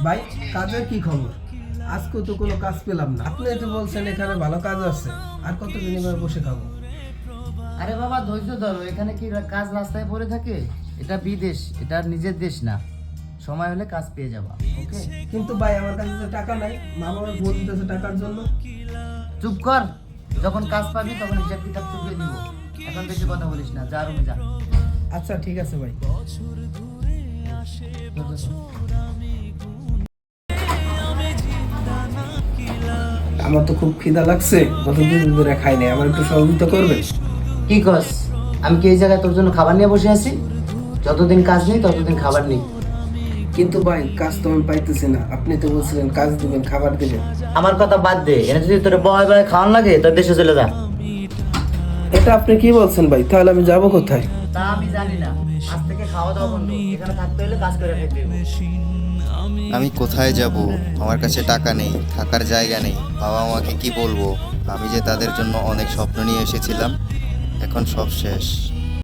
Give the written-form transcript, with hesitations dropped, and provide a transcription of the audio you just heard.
ভাই, কাজের কি খবর? আজকে তো কোনো কাজ পেলাম না। আপনি তো বলছেন এখানে ভালো কাজ আছে, আর কতদিন এভাবে বসে খাবো? আরে বাবা ধৈর্য ধরো, এখানে কি কাজ রাস্তায় পড়ে থাকে? এটা বিদেশ, এটা আর নিজের দেশ না। সময় হলে কাজ পেয়ে যাবা। ওকে, কিন্তু ভাই, আমার কাছে তো টাকা নাই। মা বাবা ফোন দিতেছে টাকার জন্য। চুপ কর। যখন কাজ পাবি তখন হিসাব কিতাব চুকিয়ে দিব। এখন বেশি কথা বলিস না, যা রুমে যা। আচ্ছা, ঠিক আছে ভাই। আমার তো খুব খিদা লাগছে, কতদিন ধরে খাই নাই। আমার একটু সহযোগিতা করবেন? কি কস? আমি কি এই জায়গায় তোর জন্য খাবার নিয়ে বসে আছি? যতদিন কাজ নেই ততদিন খাবার নেই। কিন্তু ভাই, কাজ তো আমি পাইতেছি না। আপনি তো বলছিলেন কাজ দিবেন, খাবার দিবেন। আমার কথা বাদ দে, এনে যদি তোর বয় বয় খাওয়ান লাগে তোর দেশে চলে যা। এটা আপনি কি বলছেন ভাই? তাহলে আমি যাব কোথায়? তা আমি জানি না। আজ থেকে খাওয়া দাওয়া বন্ধ, এখানে থাকতে হলে কাজ করে খেতে হবে। আমি কোথায় যাব? আমার কাছে টাকা নেই, থাকার জায়গা নেই। বাবা মাকে কি বলবো? আমি যে তাদের জন্য অনেক স্বপ্ন নিয়ে এসেছিলাম, এখন সব শেষ।